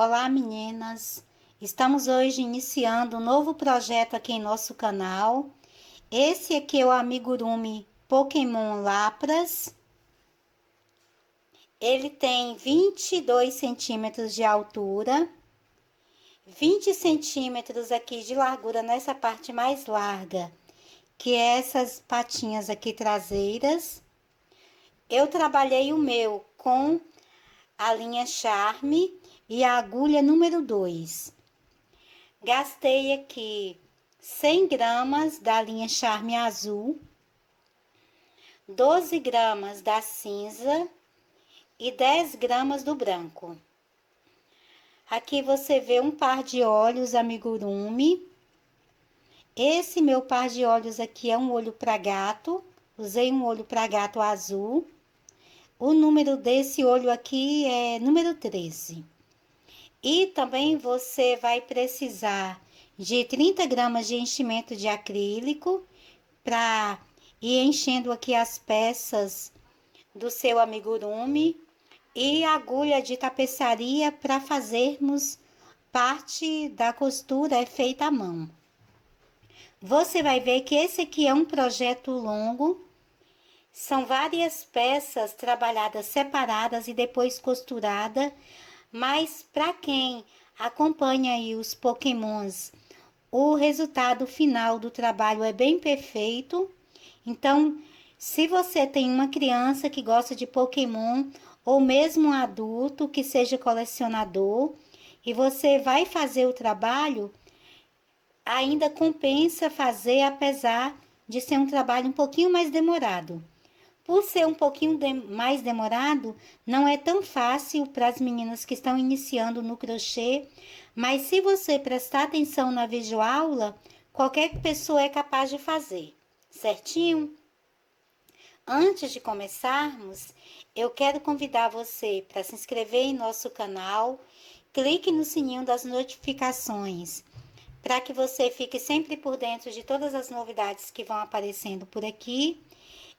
Olá, meninas! Estamos hoje iniciando um novo projeto aqui em nosso canal. Esse aqui é o amigurumi Pokémon Lapras. Ele tem 22 centímetros de altura, 20 centímetros aqui de largura nessa parte mais larga, que é essas patinhas aqui traseiras. Eu trabalhei o meu com a linha Charme e a agulha número 2. Gastei aqui 100 gramas da linha Charme azul, 12 gramas da cinza e 10 gramas do branco. Aqui você vê um par de olhos amigurumi. Esse meu par de olhos aqui é um olho para gato. Usei um olho para gato azul. O número desse olho aqui é número 13. E também você vai precisar de 30 gramas de enchimento de acrílico para ir enchendo aqui as peças do seu amigurumi e agulha de tapeçaria para fazermos parte da costura é feita à mão. Você vai ver que esse aqui é um projeto longo. São várias peças trabalhadas separadas e depois costurada, mas para quem acompanha aí os Pokémons, o resultado final do trabalho é bem perfeito. Então, se você tem uma criança que gosta de Pokémon, ou mesmo um adulto que seja colecionador, e você vai fazer o trabalho, ainda compensa fazer, apesar de ser um trabalho um pouquinho mais demorado. Por ser um pouquinho mais demorado, não é tão fácil para as meninas que estão iniciando no crochê, mas se você prestar atenção na videoaula, qualquer pessoa é capaz de fazer, certinho? Antes de começarmos, eu quero convidar você para se inscrever em nosso canal, clique no sininho das notificações, para que você fique sempre por dentro de todas as novidades que vão aparecendo por aqui.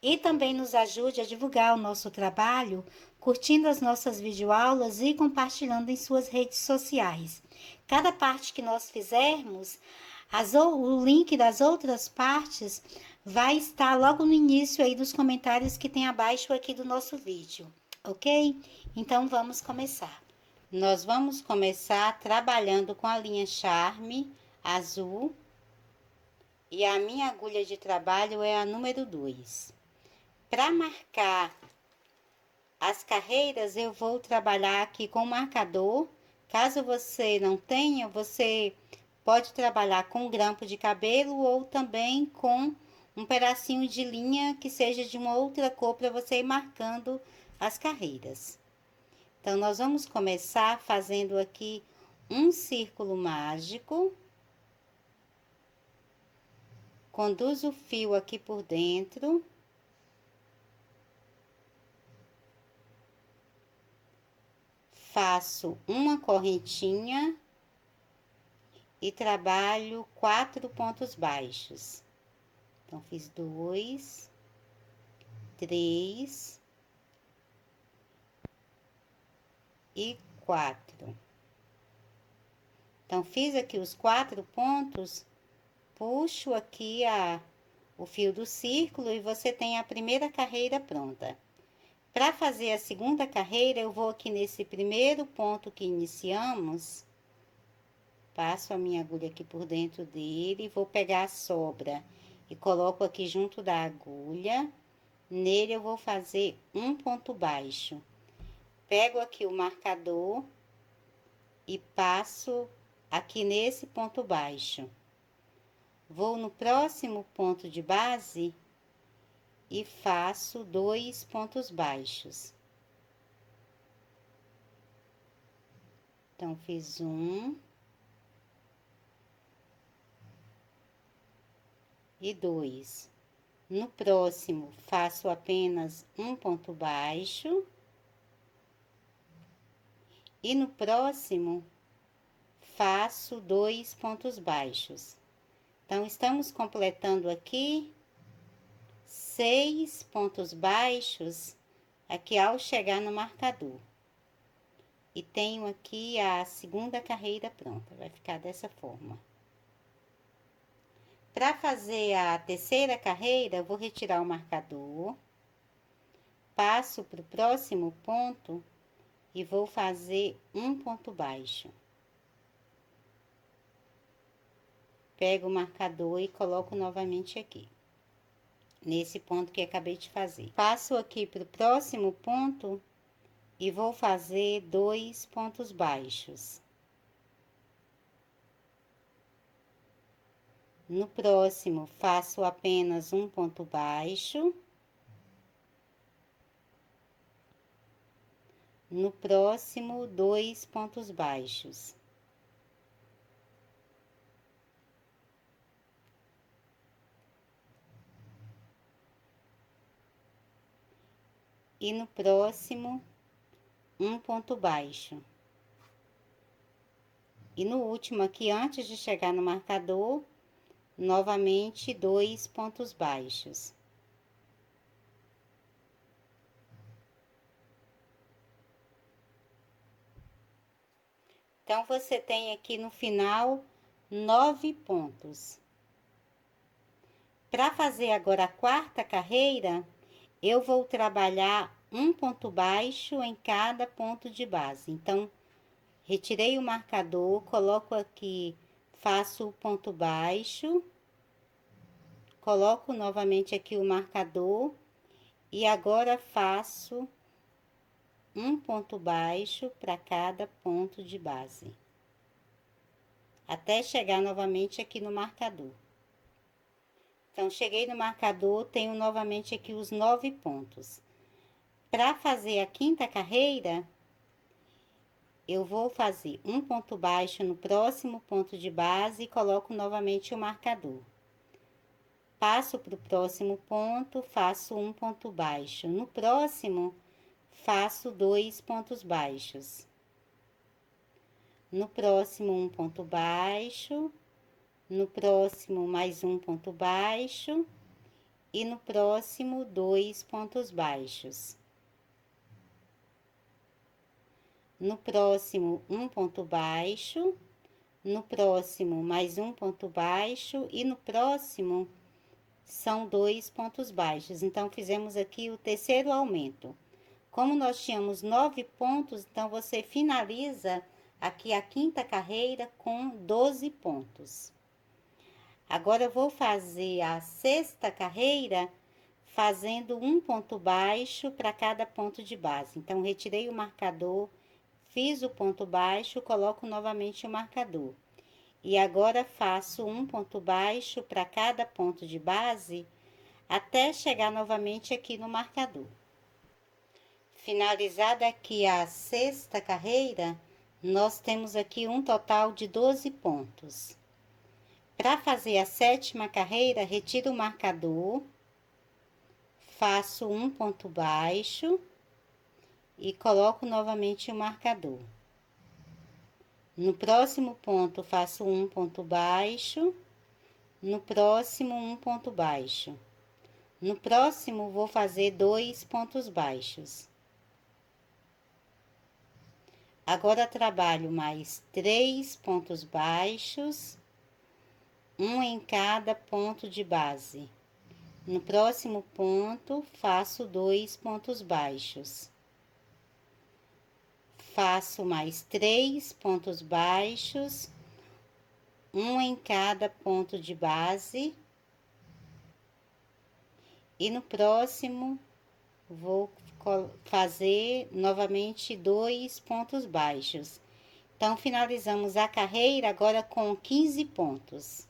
E também nos ajude a divulgar o nosso trabalho, curtindo as nossas videoaulas e compartilhando em suas redes sociais. Cada parte que nós fizermos, o link das outras partes vai estar logo no início aí dos comentários que tem abaixo aqui do nosso vídeo, ok? Então vamos começar. Nós vamos começar trabalhando com a linha Charme azul e a minha agulha de trabalho é a número 2. Para marcar as carreiras, eu vou trabalhar aqui com marcador. Caso você não tenha, você pode trabalhar com grampo de cabelo ou também com um pedacinho de linha que seja de uma outra cor para você ir marcando as carreiras. Então, nós vamos começar fazendo aqui um círculo mágico. Conduz o fio aqui por dentro. Faço uma correntinha e trabalho 4 pontos baixos. Então, fiz 2, 3 e 4. Então, fiz aqui os 4 pontos, puxo aqui o fio do círculo e você tem a primeira carreira pronta. Para fazer a segunda carreira, eu vou aqui nesse primeiro ponto que iniciamos, passo a minha agulha aqui por dentro dele, vou pegar a sobra e coloco aqui junto da agulha. Nele eu vou fazer um ponto baixo. Pego aqui o marcador e passo aqui nesse ponto baixo. Vou no próximo ponto de base e faço 2 pontos baixos. Então, fiz 1 e 2. No próximo, faço apenas um ponto baixo. E no próximo, faço 2 pontos baixos. Então, estamos completando aqui 6 pontos baixos aqui ao chegar no marcador. e tenho aqui a segunda carreira pronta. Vai ficar dessa forma. Para fazer a terceira carreira, eu vou retirar o marcador, passo para o próximo ponto e vou fazer um ponto baixo. Pego o marcador e coloco novamente aqui, nesse ponto que acabei de fazer. Passo aqui para o próximo ponto e vou fazer 2 pontos baixos. No próximo, faço apenas um ponto baixo. No próximo, 2 pontos baixos. E no próximo, um ponto baixo. E no último aqui, antes de chegar no marcador, novamente 2 pontos baixos. Então, você tem aqui no final 9 pontos. Para fazer agora a quarta carreira, eu vou trabalhar um ponto baixo em cada ponto de base. Então, retirei o marcador, coloco aqui, faço o ponto baixo, coloco novamente aqui o marcador e agora faço um ponto baixo para cada ponto de base, até chegar novamente aqui no marcador. Então, cheguei no marcador, tenho novamente aqui os 9 pontos. Para fazer a quinta carreira, eu vou fazer um ponto baixo no próximo ponto de base e coloco novamente o marcador. Passo para o próximo ponto, faço um ponto baixo. No próximo, faço 2 pontos baixos. No próximo, um ponto baixo. No próximo, mais um ponto baixo. E no próximo, 2 pontos baixos. No próximo, um ponto baixo. No próximo, mais um ponto baixo. E no próximo, são 2 pontos baixos. Então, fizemos aqui o terceiro aumento. Como nós tínhamos 9 pontos, então você finaliza aqui a quinta carreira com 12 pontos. Agora, eu vou fazer a sexta carreira fazendo um ponto baixo para cada ponto de base. Então, retirei o marcador, fiz o ponto baixo, coloco novamente o marcador. E agora, faço um ponto baixo para cada ponto de base, até chegar novamente aqui no marcador. Finalizada aqui a sexta carreira, nós temos aqui um total de 12 pontos. Para fazer a sétima carreira, retiro o marcador, faço um ponto baixo e coloco novamente o marcador. No próximo ponto, faço um ponto baixo, no próximo, um ponto baixo. No próximo, vou fazer 2 pontos baixos. Agora, trabalho mais 3 pontos baixos, um em cada ponto de base. No próximo ponto, faço 2 pontos baixos. Faço mais 3 pontos baixos, um em cada ponto de base. E no próximo, vou fazer novamente 2 pontos baixos. Então, finalizamos a carreira agora com 15 pontos.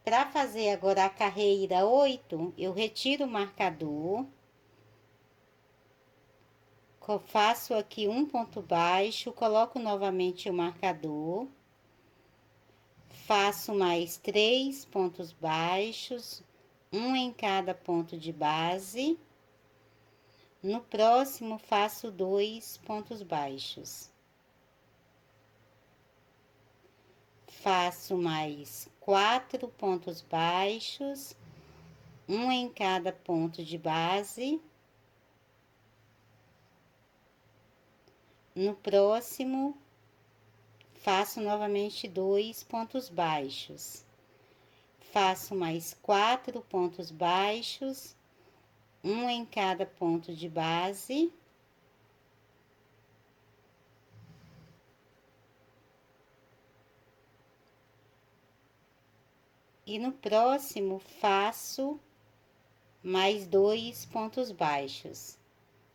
Para fazer agora a carreira 8, eu retiro o marcador, faço aqui um ponto baixo, coloco novamente o marcador, faço mais 3 pontos baixos, um em cada ponto de base. No próximo, faço 2 pontos baixos. Faço mais 4 pontos baixos, um em cada ponto de base. No próximo, faço novamente 2 pontos baixos. Faço mais 4 pontos baixos, um em cada ponto de base. E no próximo, faço mais 2 pontos baixos.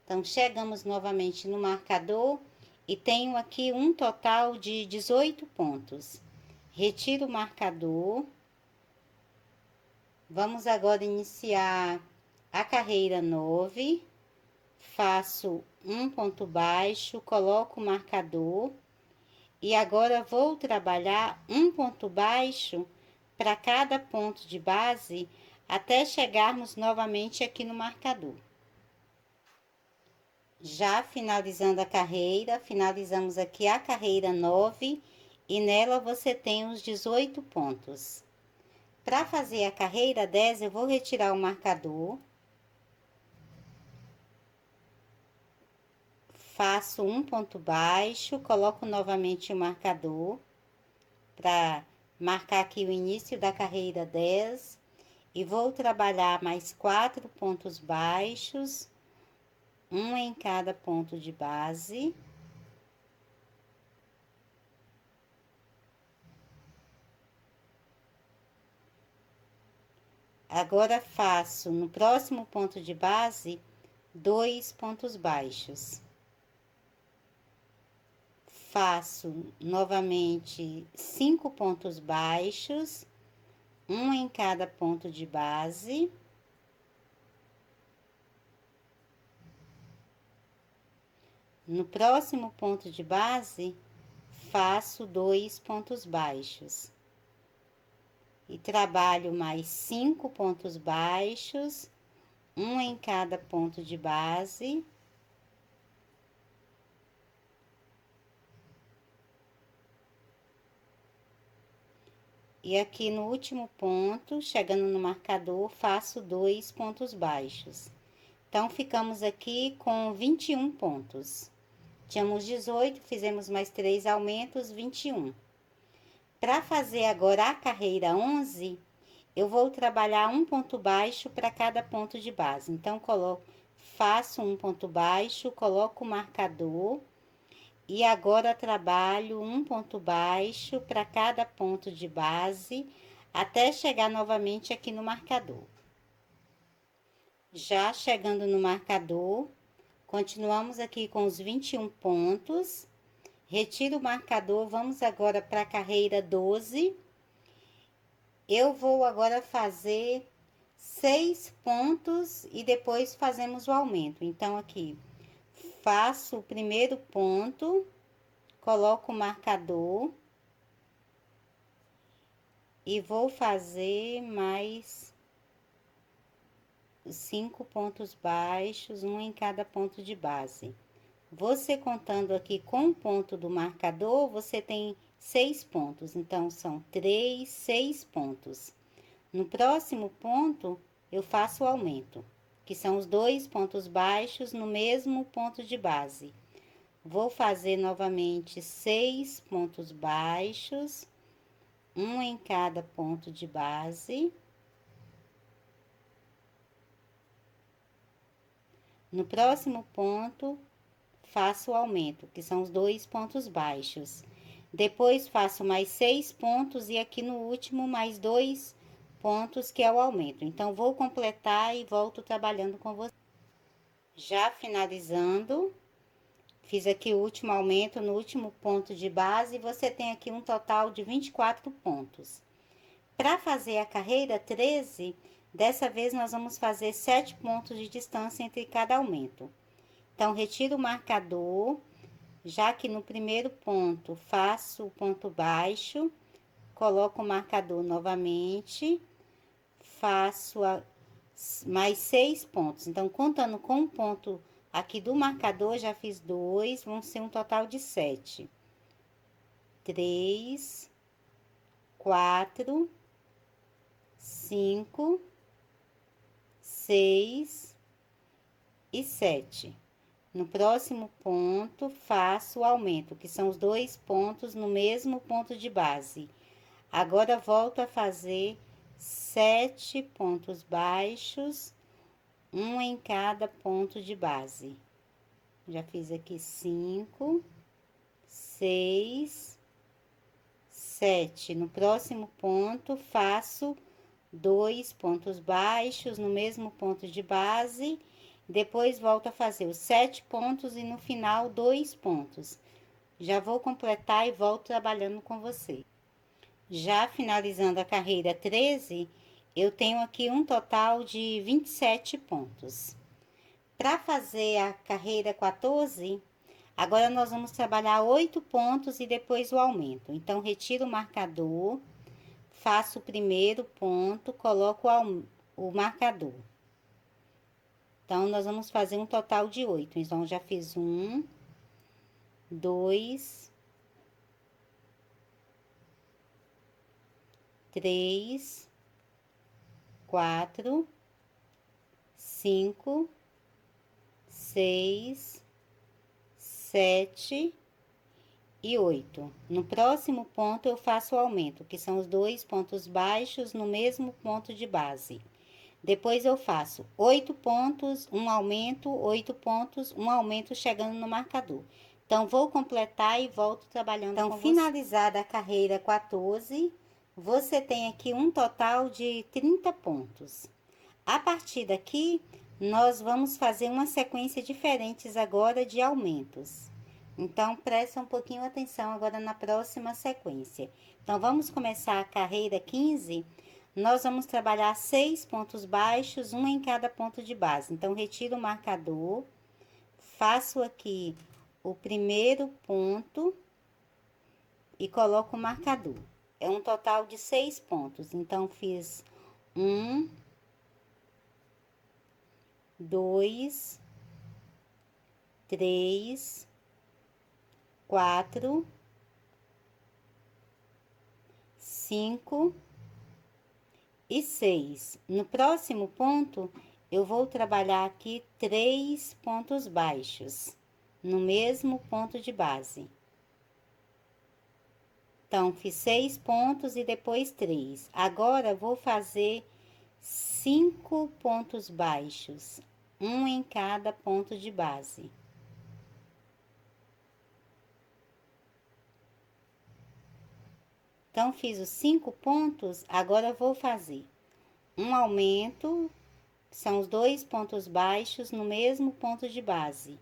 Então, chegamos novamente no marcador e tenho aqui um total de 18 pontos. Retiro o marcador. Vamos agora iniciar a carreira 9. Faço um ponto baixo, coloco o marcador. E agora vou trabalhar um ponto baixo para cada ponto de base até chegarmos novamente aqui no marcador. Já finalizando a carreira, finalizamos aqui a carreira 9 e nela você tem os 18 pontos. Para fazer a carreira 10, eu vou retirar o marcador. Faço um ponto baixo, coloco novamente o marcador para marcar aqui o início da carreira 10 e vou trabalhar mais 4 pontos baixos, um em cada ponto de base. Agora faço no próximo ponto de base 2 pontos baixos. Faço novamente 5 pontos baixos, um em cada ponto de base. No próximo ponto de base, faço 2 pontos baixos. E trabalho mais 5 pontos baixos, um em cada ponto de base. E aqui no último ponto, chegando no marcador, faço 2 pontos baixos. Então, ficamos aqui com 21 pontos. Tínhamos 18, fizemos mais 3 aumentos, 21. Para fazer agora a carreira 11, eu vou trabalhar um ponto baixo para cada ponto de base. Então, faço um ponto baixo, coloco o marcador. E agora trabalho um ponto baixo para cada ponto de base, até chegar novamente aqui no marcador. Já chegando no marcador, continuamos aqui com os 21 pontos. Retiro o marcador, vamos agora para a carreira 12. Eu vou agora fazer 6 pontos e depois fazemos o aumento. Então, aqui, faço o primeiro ponto, coloco o marcador e vou fazer mais 5 pontos baixos, um em cada ponto de base. Você contando aqui com o ponto do marcador, você tem 6 pontos. Então, são 3, 6 pontos. No próximo ponto, eu faço o aumento, que são os 2 pontos baixos no mesmo ponto de base. Vou fazer novamente 6 pontos baixos, um em cada ponto de base. No próximo ponto, faço o aumento, que são os 2 pontos baixos. Depois, faço mais 6 pontos e aqui no último, mais 2 pontos, que é o aumento. Então, vou completar e volto trabalhando com você. Já finalizando, fiz aqui o último aumento no último ponto de base e você tem aqui um total de 24 pontos. Para fazer a carreira 13, dessa vez nós vamos fazer 7 pontos de distância entre cada aumento. Então, retiro o marcador, já que no primeiro ponto faço o ponto baixo, coloco o marcador novamente, faço mais 6 pontos. Então, contando com o ponto aqui do marcador, já fiz 2, vão ser um total de 7. 3, 4, 5, 6 e 7. No próximo ponto, faço o aumento, que são os 2 pontos no mesmo ponto de base. Agora, volto a fazer 7 pontos baixos, um em cada ponto de base. Já fiz aqui 5, 6, 7. No próximo ponto, faço 2 pontos baixos no mesmo ponto de base. Depois, volto a fazer os 7 pontos e no final, 2 pontos. Já vou completar e volto trabalhando com você. Já finalizando a carreira 13, eu tenho aqui um total de 27 pontos. Para fazer a carreira 14, agora nós vamos trabalhar 8 pontos e depois o aumento. Então, retiro o marcador, faço o primeiro ponto, coloco o marcador. Então, nós vamos fazer um total de 8. Então, já fiz 1, 2, 3, 4, 5, 6, 7 e 8. No próximo ponto, eu faço o aumento, que são os 2 pontos baixos no mesmo ponto de base. Depois, eu faço 8 pontos, um aumento, 8 pontos, um aumento chegando no marcador. Então, vou completar e volto trabalhando com você. Então, finalizada a carreira 14, você tem aqui um total de 30 pontos. A partir daqui, nós vamos fazer uma sequência diferente agora de aumentos. Então, presta um pouquinho atenção agora na próxima sequência. Então, vamos começar a carreira 15. Nós vamos trabalhar 6 pontos baixos, um em cada ponto de base. Então, retiro o marcador, faço aqui o primeiro ponto e coloco o marcador. É um total de 6 pontos. Então, fiz 1, 2, 3, 4, 5 e 6. No próximo ponto, eu vou trabalhar aqui 3 pontos baixos, no mesmo ponto de base. Então, fiz 6 pontos e depois 3. Agora, vou fazer 5 pontos baixos, um em cada ponto de base. Então, fiz os 5 pontos, agora vou fazer um aumento, que são os 2 pontos baixos no mesmo ponto de base.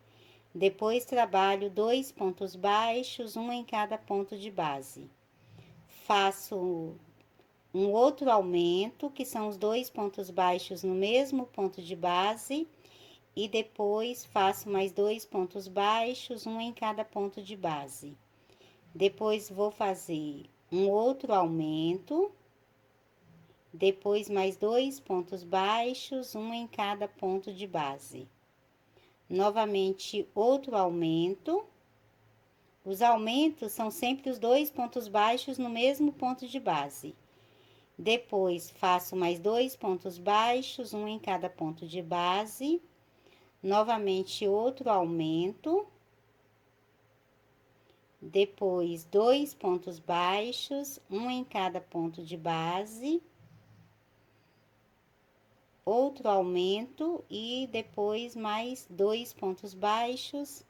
Depois, trabalho 2 pontos baixos, um em cada ponto de base. Faço um outro aumento, que são os 2 pontos baixos no mesmo ponto de base. E depois, faço mais 2 pontos baixos, um em cada ponto de base. Depois, vou fazer um outro aumento, depois mais 2 pontos baixos, um em cada ponto de base. Novamente, outro aumento. Os aumentos são sempre os 2 pontos baixos no mesmo ponto de base. Depois, faço mais 2 pontos baixos, um em cada ponto de base. Novamente, outro aumento. Depois, 2 pontos baixos, um em cada ponto de base. Outro aumento e depois mais 2 pontos baixos,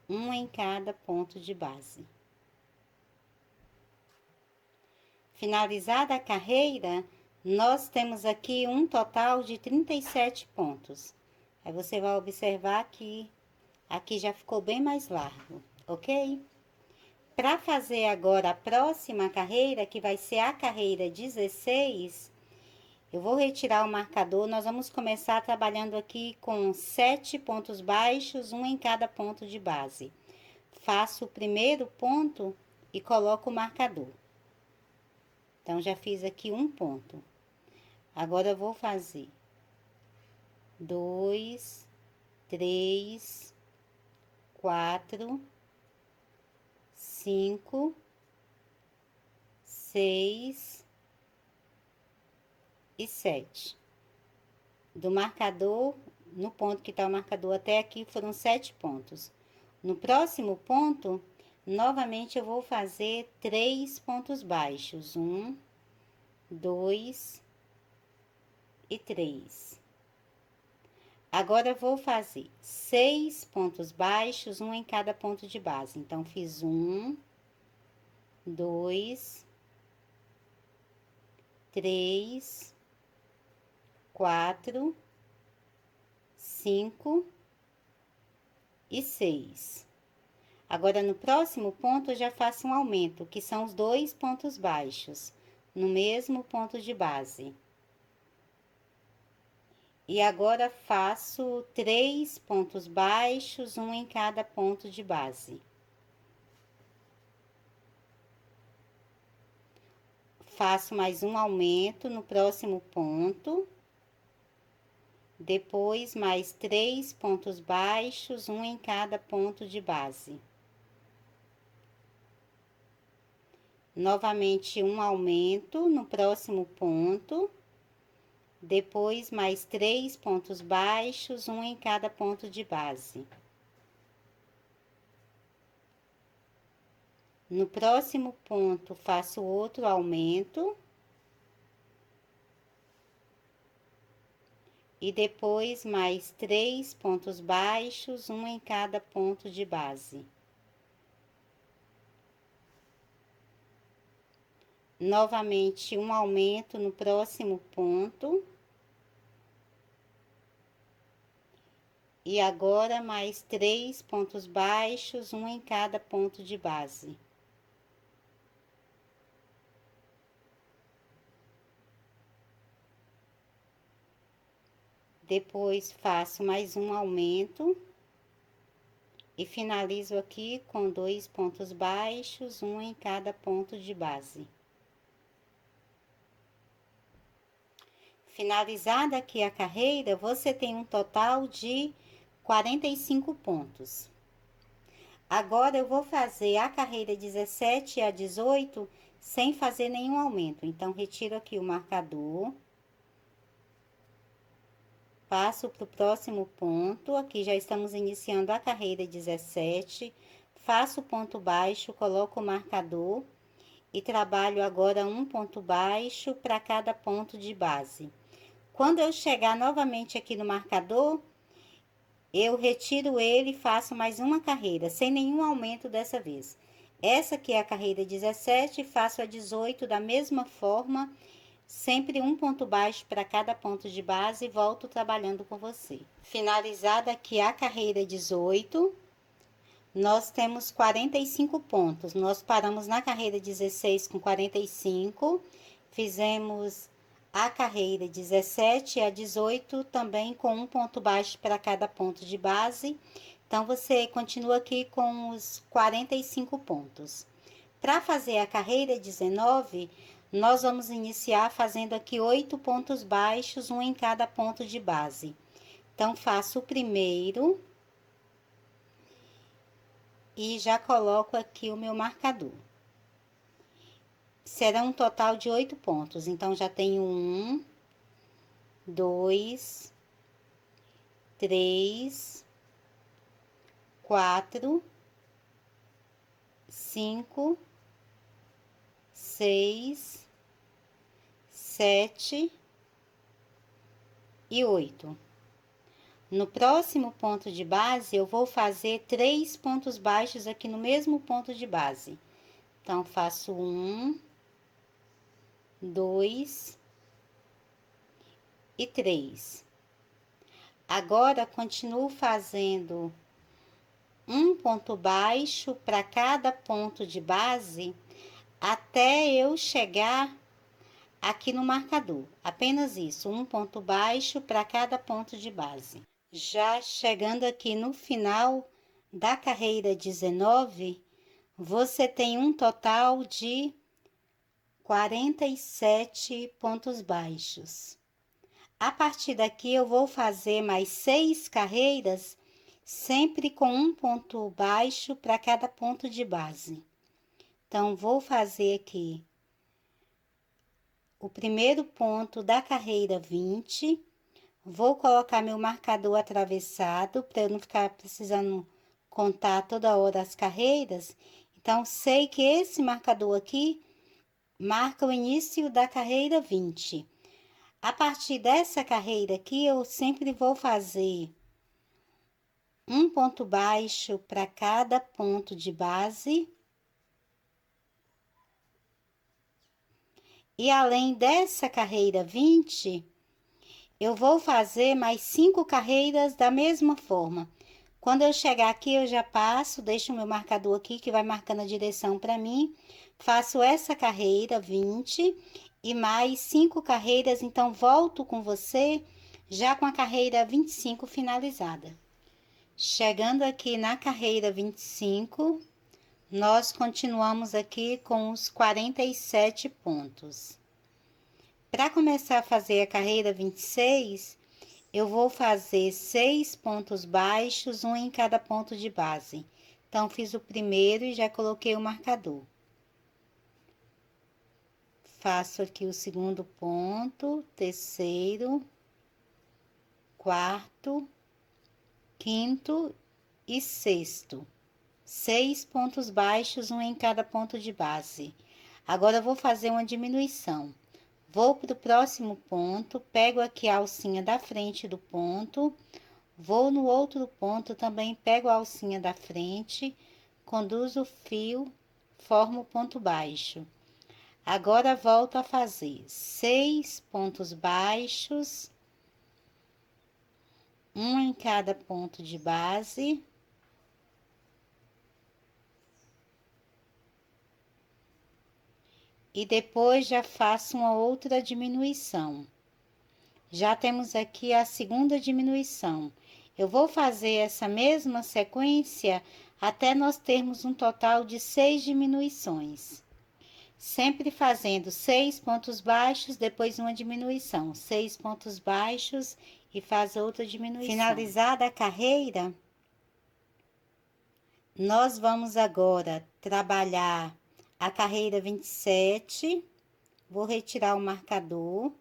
um em cada ponto de base. Finalizada a carreira, nós temos aqui um total de 37 pontos. Aí, você vai observar que aqui já ficou bem mais largo, ok? Para fazer agora a próxima carreira, que vai ser a carreira 16, eu vou retirar o marcador, nós vamos começar trabalhando aqui com 7 pontos baixos, um em cada ponto de base. Faço o primeiro ponto e coloco o marcador. Então, já fiz aqui um ponto. Agora, eu vou fazer 2, 3, 4, 5, 6 e 7. Do marcador, no ponto que tá o marcador até aqui foram 7 pontos. No próximo ponto, novamente eu vou fazer 3 pontos baixos. 1, 2 e 3. Agora, eu vou fazer 6 pontos baixos, um em cada ponto de base. Então, fiz 1, 2, 3, 4, 5 e 6. Agora, no próximo ponto, eu já faço um aumento, que são os 2 pontos baixos, no mesmo ponto de base. E agora, faço 3 pontos baixos, um em cada ponto de base. Faço mais um aumento no próximo ponto. Depois, mais 3 pontos baixos, um em cada ponto de base. Novamente, um aumento no próximo ponto. Depois, mais 3 pontos baixos, um em cada ponto de base. No próximo ponto, faço outro aumento. E depois, mais 3 pontos baixos, um em cada ponto de base. Novamente, um aumento no próximo ponto. E agora, mais 3 pontos baixos, um em cada ponto de base. Depois, faço mais um aumento. E finalizo aqui com 2 pontos baixos, um em cada ponto de base. Finalizada aqui a carreira, você tem um total de 45 pontos. Agora, eu vou fazer a carreira 17 a 18 sem fazer nenhum aumento. Então, retiro aqui o marcador. Passo para o próximo ponto. Aqui já estamos iniciando a carreira 17. Faço ponto baixo, coloco o marcador e trabalho agora um ponto baixo para cada ponto de base. Quando eu chegar novamente aqui no marcador, eu retiro ele e faço mais uma carreira, sem nenhum aumento dessa vez. Essa aqui é a carreira 17, faço a 18 da mesma forma, sempre um ponto baixo para cada ponto de base e volto trabalhando com você. Finalizada aqui a carreira 18, nós temos 45 pontos. Nós paramos na carreira 16 com 45, fizemos a carreira 17 a 18 também com um ponto baixo para cada ponto de base. Então, você continua aqui com os 45 pontos. Para fazer a carreira 19, nós vamos iniciar fazendo aqui 8 pontos baixos, um em cada ponto de base. Então, faço o primeiro e já coloco aqui o meu marcador. Será um total de 8 pontos. Então, já tenho 1, 2, 3, 4, 5, 6, 7 e 8. No próximo ponto de base, eu vou fazer 3 pontos baixos aqui no mesmo ponto de base. Então, faço 1, 2 e 3. Agora, continuo fazendo um ponto baixo para cada ponto de base até eu chegar aqui no marcador. Apenas isso, um ponto baixo para cada ponto de base. Já chegando aqui no final da carreira 19, você tem um total de 47 pontos baixos. A partir daqui, eu vou fazer mais 6 carreiras, sempre com um ponto baixo para cada ponto de base. Então, vou fazer aqui o primeiro ponto da carreira 20, Vou colocar meu marcador atravessado, para eu não ficar precisando contar toda hora as carreiras. Então, sei que esse marcador aqui marca o início da carreira 20. A partir dessa carreira aqui, eu sempre vou fazer um ponto baixo para cada ponto de base. E além dessa carreira 20, eu vou fazer mais 5 carreiras da mesma forma. Quando eu chegar aqui, eu já passo, deixo o meu marcador aqui, que vai marcando a direção para mim. Faço essa carreira 20 e mais 5 carreiras, então volto com você já com a carreira 25 finalizada. Chegando aqui na carreira 25, nós continuamos aqui com os 47 pontos. Para começar a fazer a carreira 26, eu vou fazer 6 pontos baixos, um em cada ponto de base. Então, fiz o primeiro e já coloquei o marcador. Faço aqui o segundo ponto, terceiro, quarto, quinto e sexto. 6 pontos baixos, um em cada ponto de base. Agora, eu vou fazer uma diminuição. Vou para o próximo ponto, pego aqui a alcinha da frente do ponto, vou no outro ponto, também pego a alcinha da frente, conduzo o fio, formo o ponto baixo. Agora, volto a fazer 6 pontos baixos, um em cada ponto de base. E depois já faço uma outra diminuição. Já temos aqui a segunda diminuição. Eu vou fazer essa mesma sequência até nós termos um total de 6 diminuições. Sempre fazendo 6 pontos baixos, depois uma diminuição. 6 pontos baixos e faz outra diminuição. Finalizada a carreira, nós vamos agora trabalhar a carreira 27. Vou retirar o marcador.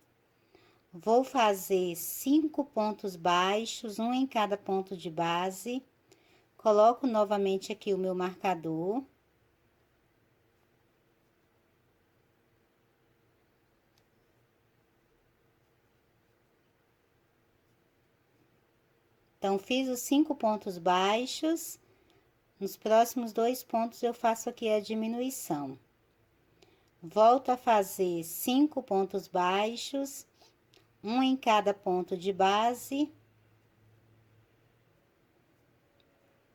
Vou fazer 5 pontos baixos, um em cada ponto de base. Coloco novamente aqui o meu marcador. Então, fiz os 5 pontos baixos. Nos próximos 2 pontos, eu faço aqui a diminuição. Volto a fazer 5 pontos baixos, um em cada ponto de base.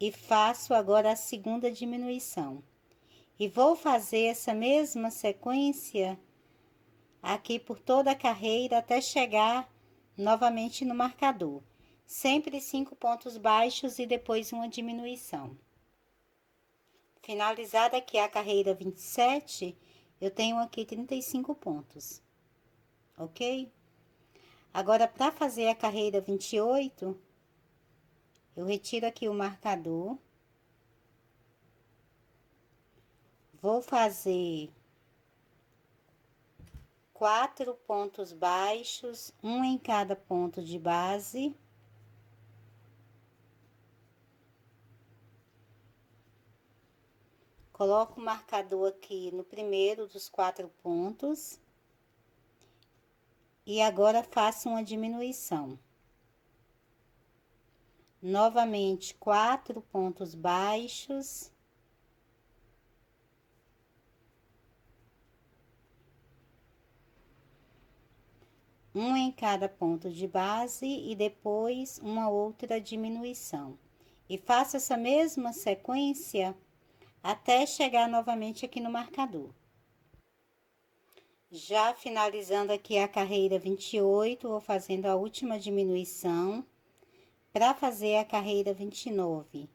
E faço agora a segunda diminuição. E vou fazer essa mesma sequência aqui por toda a carreira até chegar novamente no marcador. Sempre 5 pontos baixos e depois uma diminuição. Finalizada aqui a carreira 27, eu tenho aqui 35 pontos, ok? Agora, para fazer a carreira 28, eu retiro aqui o marcador. Vou fazer 4 pontos baixos, um em cada ponto de base. Coloco o marcador aqui no primeiro dos 4 pontos. E agora faço uma diminuição. Novamente, 4 pontos baixos. Um em cada ponto de base e depois uma outra diminuição. E faço essa mesma sequência até chegar novamente aqui no marcador. Já finalizando aqui a carreira 28, vou fazendo a última diminuição. Para fazer a carreira 29,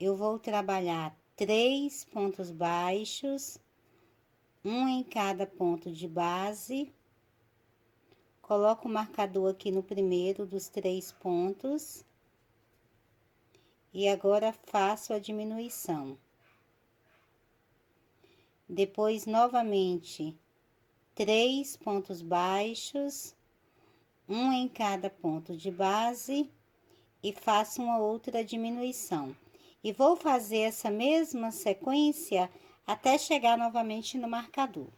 eu vou trabalhar 3 pontos baixos, um em cada ponto de base. Coloco o marcador aqui no primeiro dos 3 pontos. E agora faço a diminuição. Depois, novamente, 3 pontos baixos, um em cada ponto de base e faço uma outra diminuição. E vou fazer essa mesma sequência até chegar novamente no marcador.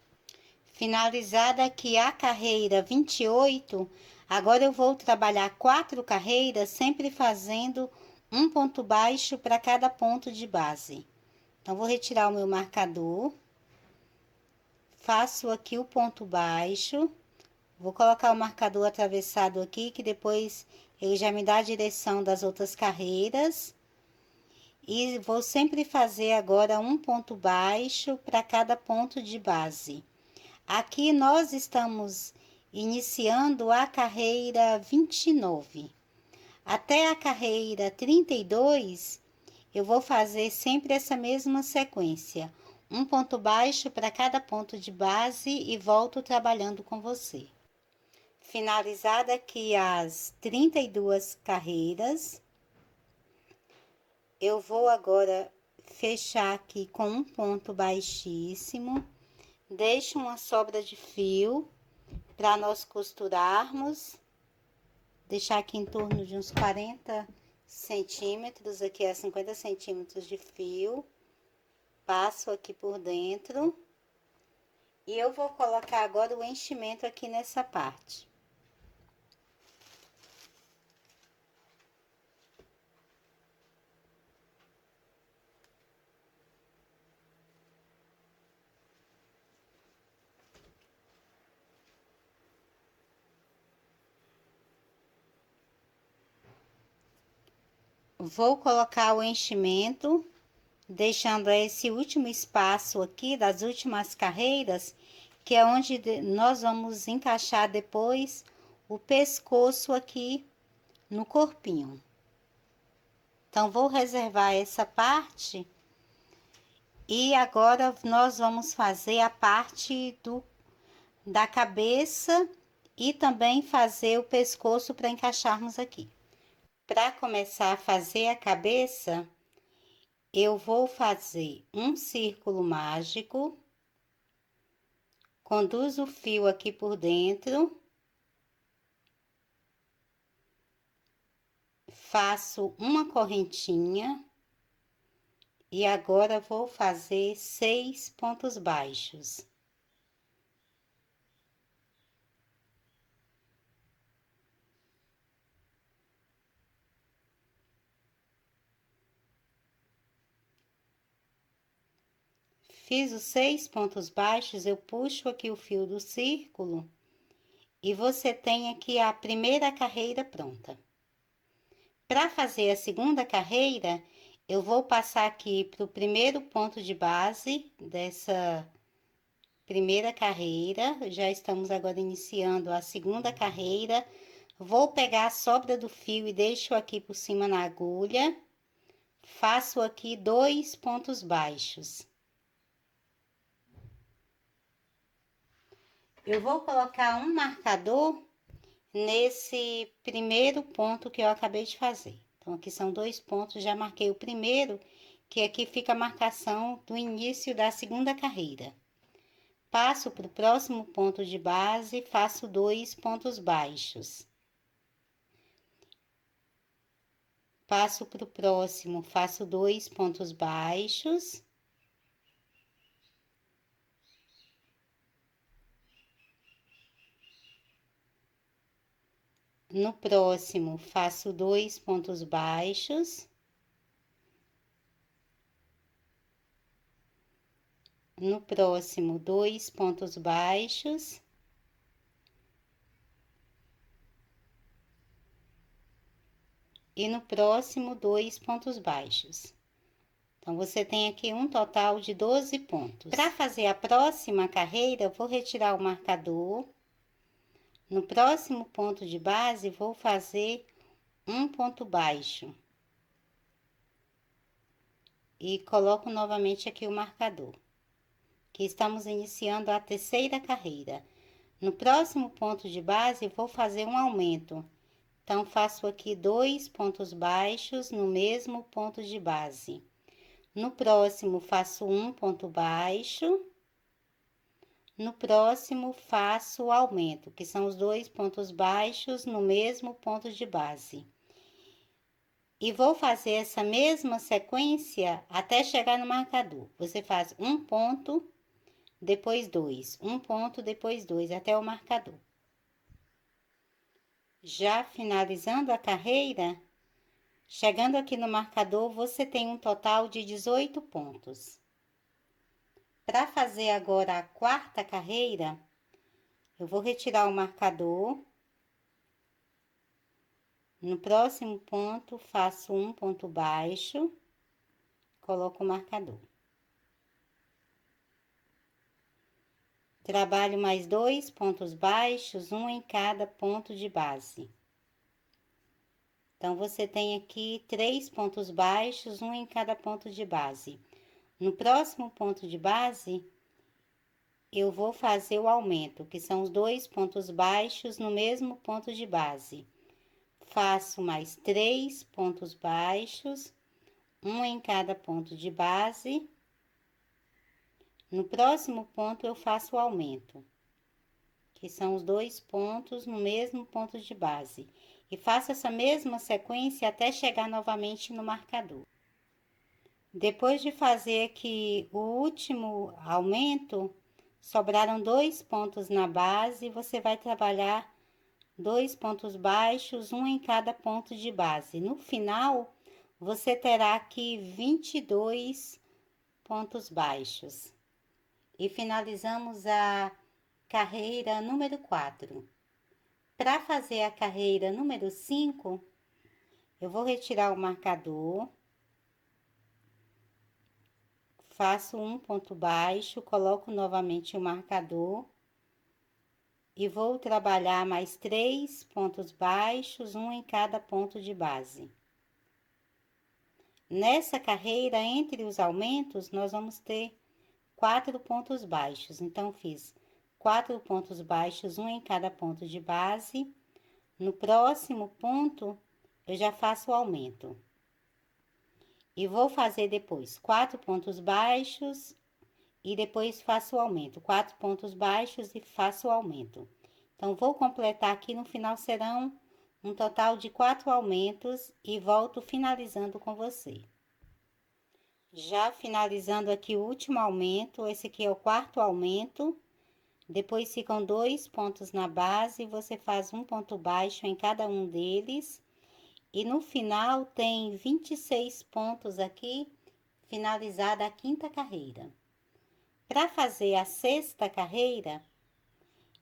Finalizada aqui a carreira 28, agora eu vou trabalhar 4 carreiras, sempre fazendo um ponto baixo para cada ponto de base. Então, vou retirar o meu marcador, faço aqui o ponto baixo, vou colocar o marcador atravessado aqui, que depois ele já me dá a direção das outras carreiras. E vou sempre fazer agora um ponto baixo para cada ponto de base. Aqui nós estamos iniciando a carreira 29. Até a carreira 32, eu vou fazer sempre essa mesma sequência. Um ponto baixo para cada ponto de base e volto trabalhando com você. Finalizada aqui as 32 carreiras, eu vou agora fechar aqui com um ponto baixíssimo. Deixo uma sobra de fio para nós costurarmos. Deixar aqui em torno de uns 40 centímetros, aqui é 50 centímetros de fio. Passo aqui por dentro. E eu vou colocar agora o enchimento aqui nessa parte. Vou colocar o enchimento, deixando esse último espaço aqui das últimas carreiras, que é onde nós vamos encaixar depois o pescoço aqui no corpinho. Então, vou reservar essa parte e agora nós vamos fazer a parte da cabeça e também fazer o pescoço para encaixarmos aqui. Para começar a fazer a cabeça, eu vou fazer um círculo mágico, conduzo o fio aqui por dentro, faço uma correntinha e agora vou fazer 6 pontos baixos. Fiz os 6 pontos baixos, eu puxo aqui o fio do círculo e você tem aqui a primeira carreira pronta. Para fazer a segunda carreira, eu vou passar aqui para o primeiro ponto de base dessa primeira carreira. Já estamos agora iniciando a segunda carreira. Vou pegar a sobra do fio e deixo aqui por cima na agulha. Faço aqui 2 pontos baixos. Eu vou colocar um marcador nesse primeiro ponto que eu acabei de fazer. Então, aqui são 2 pontos, já marquei o primeiro, que aqui fica a marcação do início da segunda carreira. Passo para o próximo ponto de base, faço 2 pontos baixos. Passo para o próximo, faço 2 pontos baixos. No próximo, faço 2 pontos baixos. No próximo, 2 pontos baixos. E no próximo, 2 pontos baixos. Então, você tem aqui um total de 12 pontos. Para fazer a próxima carreira, eu vou retirar o marcador. No próximo ponto de base, vou fazer um ponto baixo. E coloco novamente aqui o marcador. Que estamos iniciando a terceira carreira. No próximo ponto de base, vou fazer um aumento. Então, faço aqui 2 pontos baixos no mesmo ponto de base. No próximo, faço um ponto baixo. No próximo, faço o aumento, que são os 2 pontos baixos no mesmo ponto de base. E vou fazer essa mesma sequência até chegar no marcador. Você faz um ponto, depois dois, um ponto, depois dois, até o marcador. Já finalizando a carreira, chegando aqui no marcador, você tem um total de 18 pontos. Para fazer agora a quarta carreira, eu vou retirar o marcador. No próximo ponto, faço um ponto baixo, coloco o marcador. Trabalho mais 2 pontos baixos, um em cada ponto de base. Então, você tem aqui 3 pontos baixos, um em cada ponto de base. No próximo ponto de base, eu vou fazer o aumento, que são os 2 pontos baixos no mesmo ponto de base. Faço mais 3 pontos baixos, um em cada ponto de base. No próximo ponto, eu faço o aumento, que são os 2 pontos no mesmo ponto de base. E faço essa mesma sequência até chegar novamente no marcador. Depois de fazer aqui o último aumento, sobraram 2 pontos na base, você vai trabalhar 2 pontos baixos, um em cada ponto de base. No final, você terá aqui 22 pontos baixos. E finalizamos a carreira número 4. Para fazer a carreira número 5, eu vou retirar o marcador, faço um ponto baixo, coloco novamente o marcador e vou trabalhar mais 3 pontos baixos, um em cada ponto de base. Nessa carreira, entre os aumentos, nós vamos ter 4 pontos baixos. Então, fiz 4 pontos baixos, um em cada ponto de base. No próximo ponto, eu já faço o aumento. E vou fazer depois 4 pontos baixos e depois faço o aumento. 4 pontos baixos e faço o aumento. Então, vou completar aqui, no final serão um total de 4 aumentos e volto finalizando com você. Já finalizando aqui o último aumento, esse aqui é o quarto aumento. Depois ficam 2 pontos na base, você faz um ponto baixo em cada um deles. E no final tem 26 pontos aqui, finalizada a quinta carreira. Para fazer a sexta carreira,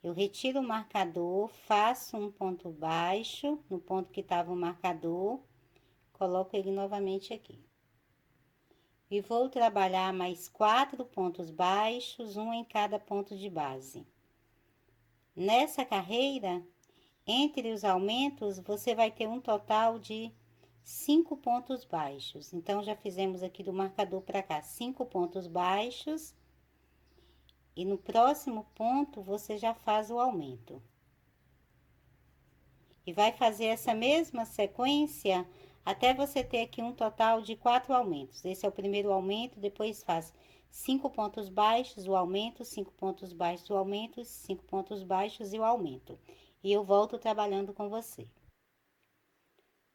eu retiro o marcador, faço um ponto baixo no ponto que estava o marcador, coloco ele novamente aqui. E vou trabalhar mais 4 pontos baixos, um em cada ponto de base. Nessa carreira, entre os aumentos, você vai ter um total de 5 pontos baixos. Então, já fizemos aqui do marcador para cá 5 pontos baixos. E no próximo ponto, você já faz o aumento. E vai fazer essa mesma sequência até você ter aqui um total de 4 aumentos. Esse é o primeiro aumento, depois faz 5 pontos baixos, o aumento, 5 pontos baixos, o aumento, 5 pontos baixos e o aumento. E eu volto trabalhando com você.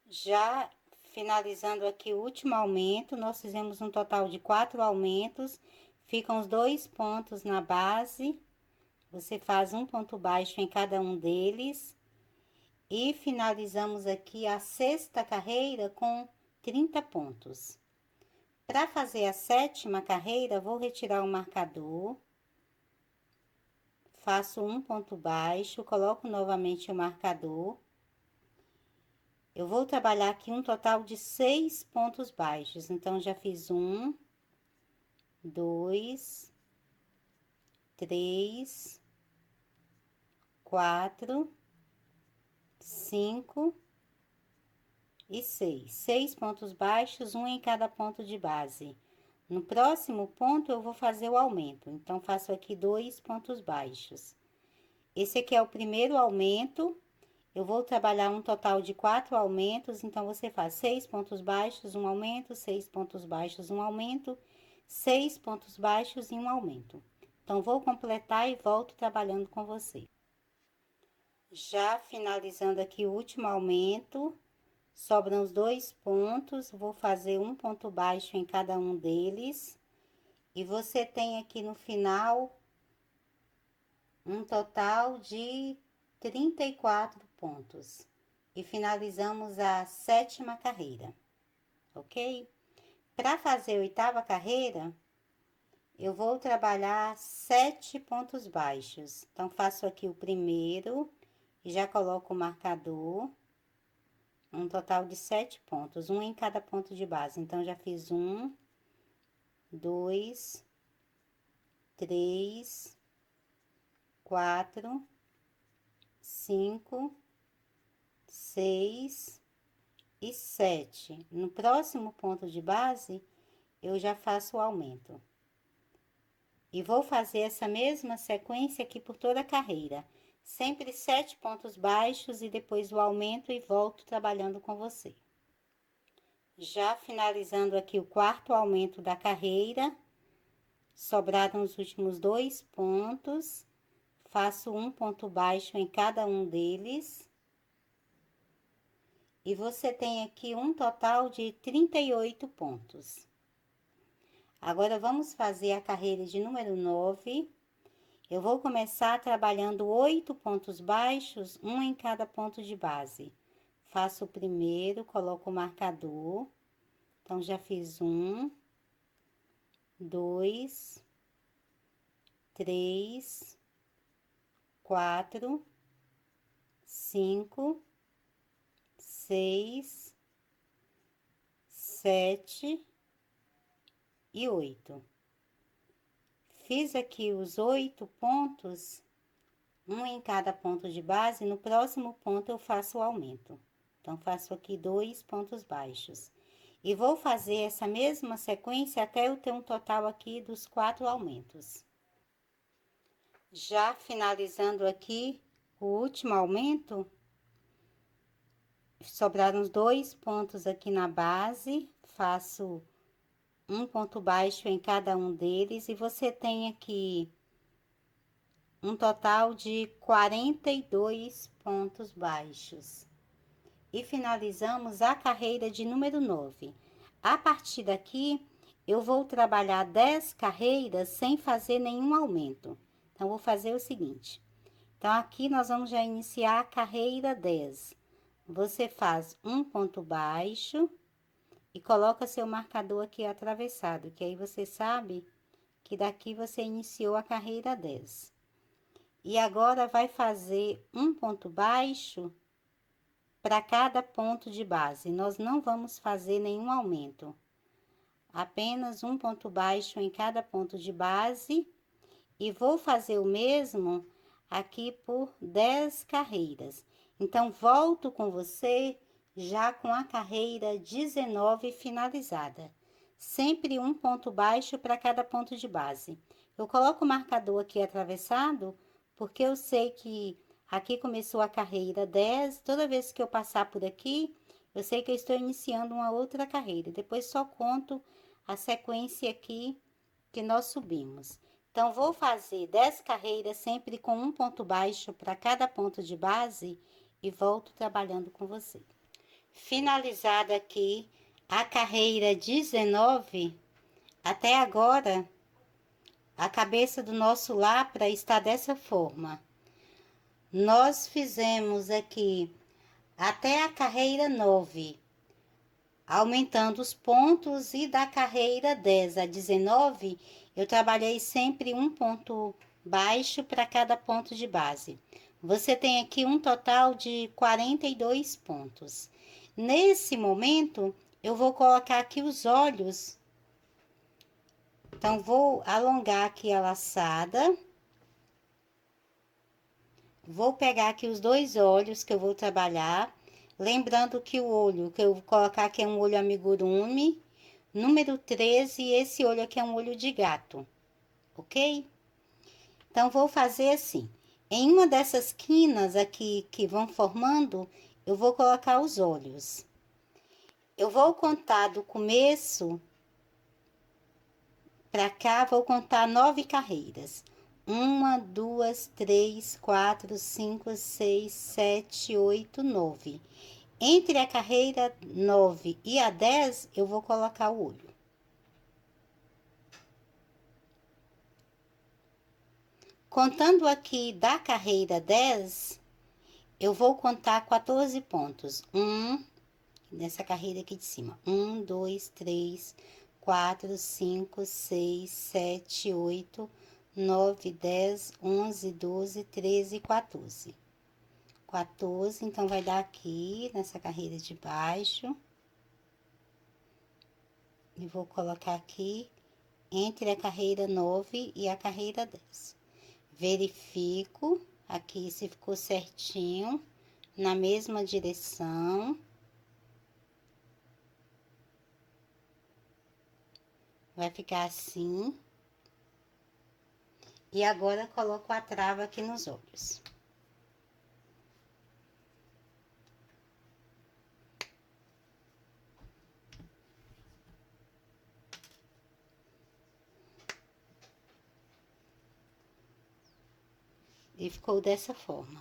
Já finalizando aqui o último aumento, nós fizemos um total de 4 aumentos, ficam os 2 pontos na base, você faz um ponto baixo em cada um deles. E finalizamos aqui a sexta carreira com 30 pontos. Para fazer a sétima carreira, vou retirar o marcador, faço um ponto baixo, coloco novamente o marcador. Eu vou trabalhar aqui um total de 6 pontos baixos. Então, já fiz 1, 2, 3, 4, 5 e 6. 6 pontos baixos, um em cada ponto de base. No próximo ponto, eu vou fazer o aumento. Então, faço aqui 2 pontos baixos. Esse aqui é o primeiro aumento. Eu vou trabalhar um total de 4 aumentos. Então, você faz 6 pontos baixos, um aumento, 6 pontos baixos, um aumento, 6 pontos baixos e um aumento. Então, vou completar e volto trabalhando com você. Já finalizando aqui o último aumento, sobram os 2 pontos, vou fazer um ponto baixo em cada um deles. E você tem aqui no final um total de 34 pontos. E finalizamos a 7ª carreira, ok? Para fazer a 8ª carreira, eu vou trabalhar 7 pontos baixos. Então, faço aqui o primeiro e já coloco o marcador. Um total de 7 pontos, um em cada ponto de base. Então, já fiz 1, 2, 3, 4, 5, 6 e 7. No próximo ponto de base, eu já faço o aumento. E vou fazer essa mesma sequência aqui por toda a carreira. Sempre 7 pontos baixos e depois o aumento e volto trabalhando com você. Já finalizando aqui o 4º aumento da carreira, sobraram os últimos 2 pontos. Faço um ponto baixo em cada um deles. E você tem aqui um total de 38 pontos. Agora, vamos fazer a carreira de número 9. Eu vou começar trabalhando 8 pontos baixos, um em cada ponto de base. Faço o primeiro, coloco o marcador. Então, já fiz 1, 2, 3, 4, 5, 6, 7 e 8. Fiz aqui os 8 pontos, um em cada ponto de base. No próximo ponto, eu faço o aumento. Então, faço aqui 2 pontos baixos. E vou fazer essa mesma sequência até eu ter um total aqui dos 4 aumentos. Já finalizando aqui o último aumento, sobraram os 2 pontos aqui na base, faço um ponto baixo em cada um deles e você tem aqui um total de 42 pontos baixos. E finalizamos a carreira de número 9. A partir daqui, eu vou trabalhar 10 carreiras sem fazer nenhum aumento. Então, vou fazer o seguinte. Então, aqui nós vamos já iniciar a carreira 10. Você faz um ponto baixo e coloca seu marcador aqui atravessado, que aí você sabe que daqui você iniciou a carreira 10. E agora, vai fazer um ponto baixo para cada ponto de base. Nós não vamos fazer nenhum aumento. Apenas um ponto baixo em cada ponto de base. E vou fazer o mesmo aqui por 10 carreiras. Então, volto com você já com a carreira 19 finalizada. Sempre um ponto baixo para cada ponto de base. Eu coloco o marcador aqui atravessado, porque eu sei que aqui começou a carreira 10. Toda vez que eu passar por aqui, eu sei que eu estou iniciando uma outra carreira. Depois só conto a sequência aqui que nós subimos. Então, vou fazer 10 carreiras sempre com um ponto baixo para cada ponto de base e volto trabalhando com você. Finalizada aqui a carreira 19, até agora, a cabeça do nosso Lapra está dessa forma. Nós fizemos aqui até a carreira 9, aumentando os pontos, e da carreira 10 a 19, eu trabalhei sempre um ponto baixo para cada ponto de base. Você tem aqui um total de 42 pontos. Nesse momento, eu vou colocar aqui os olhos. Então, vou alongar aqui a laçada. Vou pegar aqui os 2 olhos que eu vou trabalhar. Lembrando que o olho que eu vou colocar aqui é um olho amigurumi, número 13, e esse olho aqui é um olho de gato, ok? Então, vou fazer assim. Em uma dessas quinas aqui que vão formando, eu vou colocar os olhos. Eu vou contar do começo pra cá, vou contar 9 carreiras. 1, 2, 3, 4, 5, 6, 7, 8, 9. Entre a carreira 9 e a 10, eu vou colocar o olho. Contando aqui da carreira 10, eu vou contar 14 pontos. Nessa carreira aqui de cima. 1, 2, 3, 4, 5, 6, 7, 8, 9, 10, 11, 12, 13, 14. 14, então, vai dar aqui nessa carreira de baixo. E vou colocar aqui entre a carreira 9 e a carreira 10. Verifico aqui se ficou certinho, na mesma direção. Vai ficar assim. E agora, coloco a trava aqui nos olhos. E ficou dessa forma.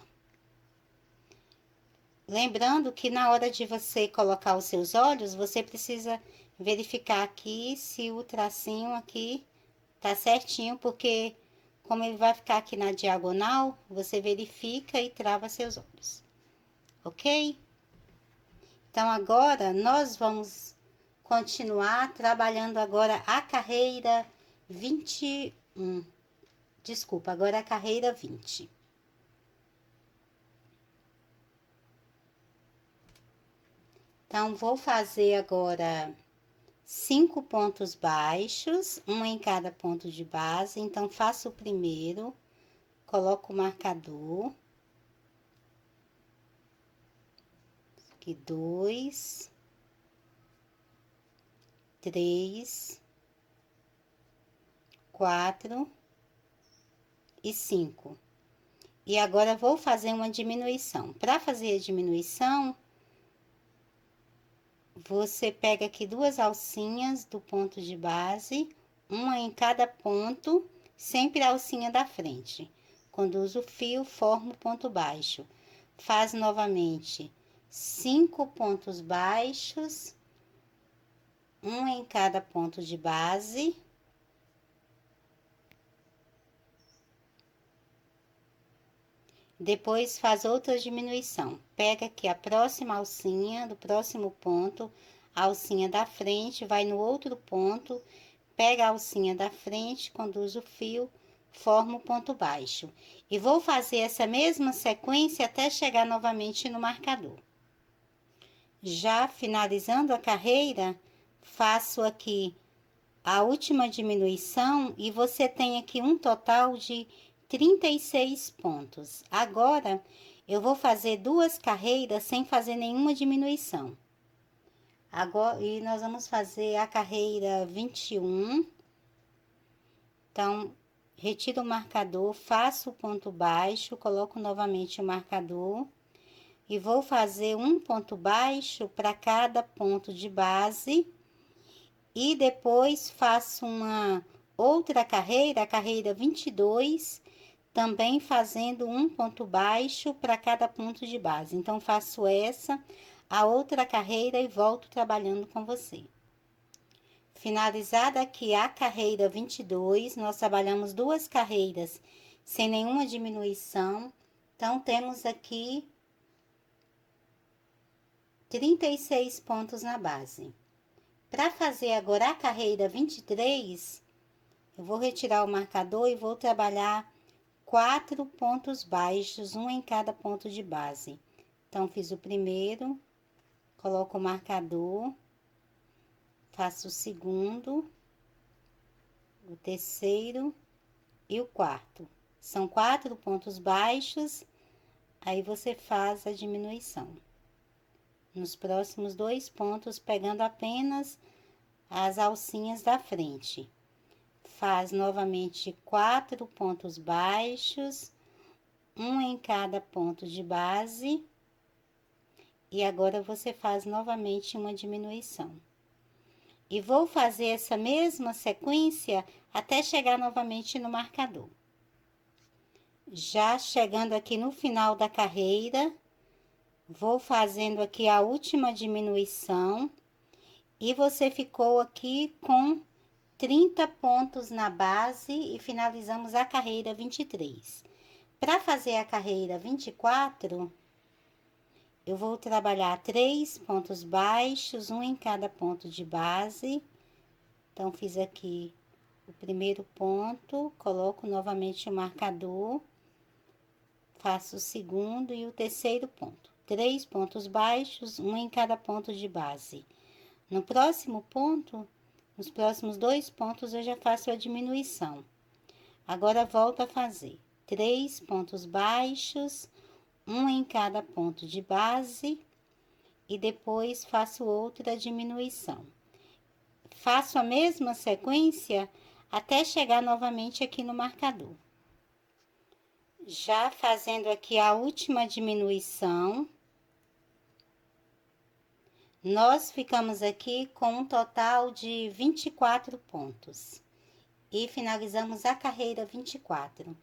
Lembrando que na hora de você colocar os seus olhos, você precisa verificar aqui se o tracinho aqui tá certinho, porque como ele vai ficar aqui na diagonal, você verifica e trava seus olhos, ok? Então, agora, nós vamos continuar trabalhando agora a carreira 21. Desculpa, agora a carreira 20. Então, vou fazer agora 5 pontos baixos, um em cada ponto de base. Então, faço o primeiro, coloco o marcador. Aqui, 2, 3, 4 e 5. E agora, vou fazer uma diminuição. Para fazer a diminuição, você pega aqui 2 alcinhas do ponto de base, uma em cada ponto, sempre a alcinha da frente. Quando uso o fio, formo o ponto baixo. Faz novamente 5 pontos baixos, um em cada ponto de base. Depois, faz outra diminuição. Pega aqui a próxima alcinha do próximo ponto, a alcinha da frente, vai no outro ponto, pega a alcinha da frente, conduz o fio, forma o ponto baixo. E vou fazer essa mesma sequência até chegar novamente no marcador. Já finalizando a carreira, faço aqui a última diminuição e você tem aqui um total de 36 pontos. Agora, eu vou fazer 2 carreiras sem fazer nenhuma diminuição. Agora, e nós vamos fazer a carreira 21. Então, retiro o marcador, faço o ponto baixo, coloco novamente o marcador e vou fazer um ponto baixo para cada ponto de base. E depois faço uma outra carreira, a carreira 22, também fazendo um ponto baixo para cada ponto de base. Então, faço essa, a outra carreira e volto trabalhando com você. Finalizada aqui a carreira 22, nós trabalhamos 2 carreiras sem nenhuma diminuição. Então, temos aqui 36 pontos na base. Para fazer agora a carreira 23, eu vou retirar o marcador e vou trabalhar 4 pontos baixos, um em cada ponto de base. Então, fiz o primeiro, coloco o marcador, faço o segundo, o terceiro e o quarto. São 4 pontos baixos, aí você faz a diminuição. Nos próximos 2 pontos, pegando apenas as alcinhas da frente. Faz novamente 4 pontos baixos, um em cada ponto de base. E agora, você faz novamente uma diminuição. E vou fazer essa mesma sequência até chegar novamente no marcador. Já chegando aqui no final da carreira, vou fazendo aqui a última diminuição e você ficou aqui com 30 pontos na base e finalizamos a carreira 23. Para fazer a carreira 24, eu vou trabalhar 3 pontos baixos, um em cada ponto de base. Então, fiz aqui o primeiro ponto, coloco novamente o marcador, faço o segundo e o terceiro ponto. 3 pontos baixos, um em cada ponto de base. No próximo ponto, nos próximos 2 pontos, eu já faço a diminuição. Agora, volto a fazer 3 pontos baixos, um em cada ponto de base, e depois faço outra diminuição. Faço a mesma sequência até chegar novamente aqui no marcador. Já fazendo aqui a última diminuição, nós ficamos aqui com um total de 24 pontos. E finalizamos a carreira 24.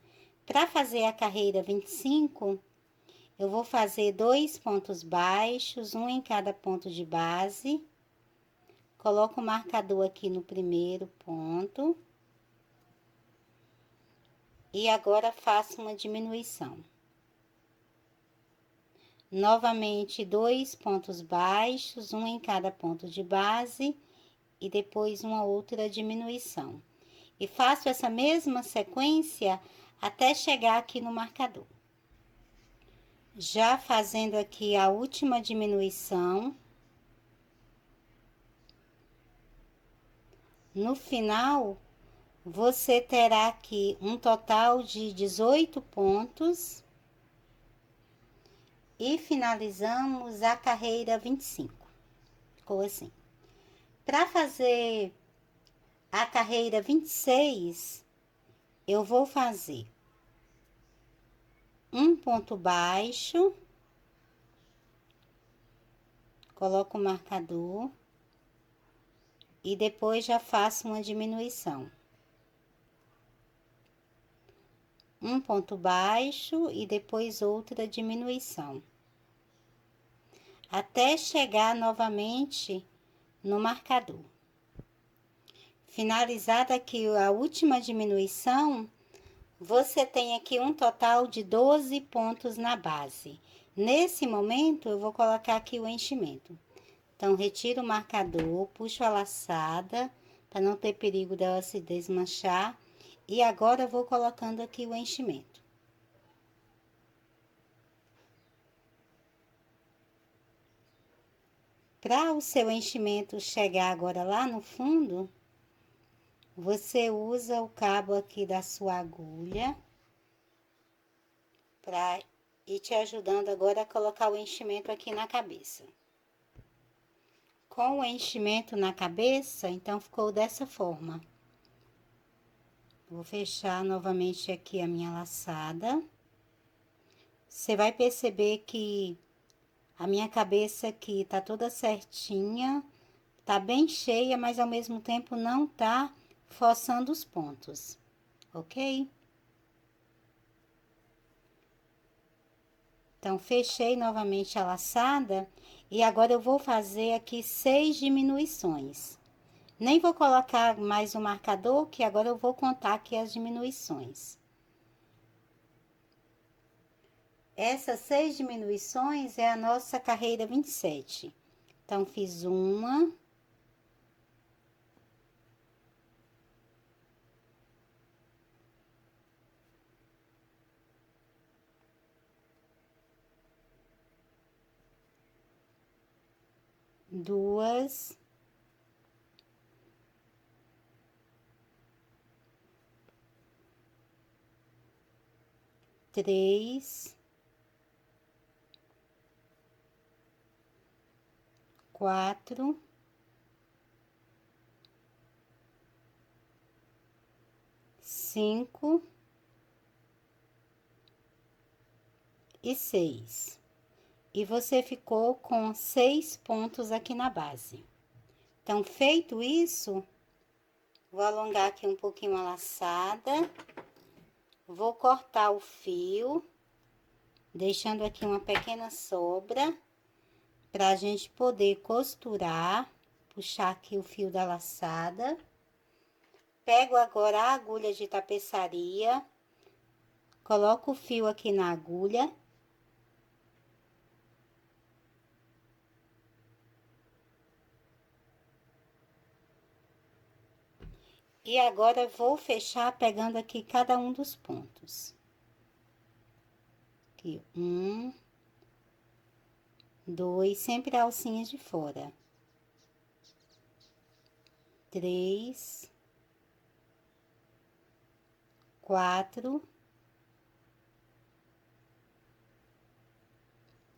Para fazer a carreira 25, eu vou fazer 2 pontos baixos, um em cada ponto de base. Coloco o marcador aqui no primeiro ponto. E agora faço uma diminuição. Novamente, 2 pontos baixos, um em cada ponto de base. E depois uma outra diminuição. E faço essa mesma sequência até chegar aqui no marcador. Já fazendo aqui a última diminuição. No final, você terá aqui um total de 18 pontos. E finalizamos a carreira 25. Ficou assim. Para fazer a carreira 26, eu vou fazer um ponto baixo, coloco o marcador e depois já faço uma diminuição. Um ponto baixo e depois outra diminuição. Até chegar novamente no marcador. Finalizada aqui a última diminuição, você tem aqui um total de 12 pontos na base. Nesse momento, eu vou colocar aqui o enchimento. Então, retiro o marcador, puxo a laçada, para não ter perigo dela se desmanchar. E agora, eu vou colocando aqui o enchimento. Para o seu enchimento chegar agora lá no fundo, você usa o cabo aqui da sua agulha para ir te ajudando agora a colocar o enchimento aqui na cabeça. Com o enchimento na cabeça, então ficou dessa forma. Vou fechar novamente aqui a minha laçada. Você vai perceber que a minha cabeça aqui tá toda certinha, tá bem cheia, mas ao mesmo tempo não tá forçando os pontos, ok? Então, fechei novamente a laçada e agora eu vou fazer aqui 6 diminuições. Nem vou colocar mais o marcador, que agora eu vou contar aqui as diminuições. Essas 6 diminuições é a nossa carreira 27. Então, fiz uma. Duas. Três. Quatro. Cinco. E 6. E você ficou com 6 pontos aqui na base. Então, feito isso, vou alongar aqui um pouquinho a laçada, Vou cortar o fio, deixando aqui uma pequena sobra, pra gente poder costurar, puxar aqui o fio da laçada. Pego agora a agulha de tapeçaria, coloco o fio aqui na agulha. E agora vou fechar pegando aqui cada um dos pontos. Aqui, 1, 2, sempre a alcinha de fora. 3, 4,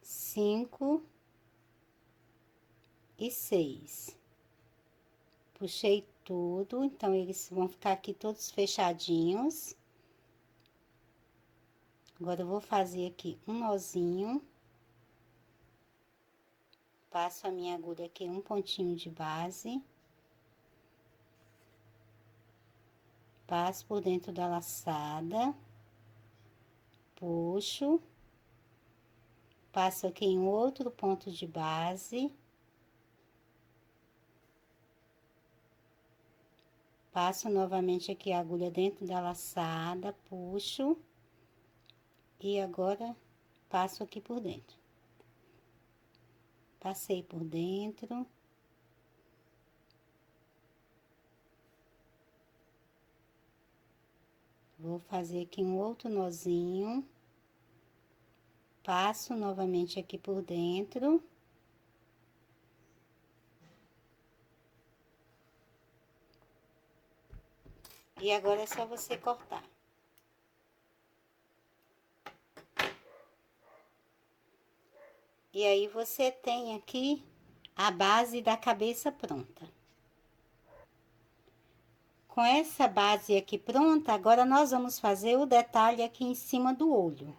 5 e 6. Puxei tudo, então eles vão ficar aqui todos fechadinhos. Agora eu vou fazer aqui um nozinho. Passo a minha agulha aqui um pontinho de base. Passo por dentro da laçada. Puxo. Passo aqui em outro ponto de base. Passo novamente aqui a agulha dentro da laçada, puxo. E agora, passo aqui por dentro. Passei por dentro. Vou fazer aqui um outro nozinho. Passo novamente aqui por dentro. E agora é só você cortar. E aí, você tem aqui a base da cabeça pronta. Com essa base aqui pronta, agora nós vamos fazer o detalhe aqui em cima do olho.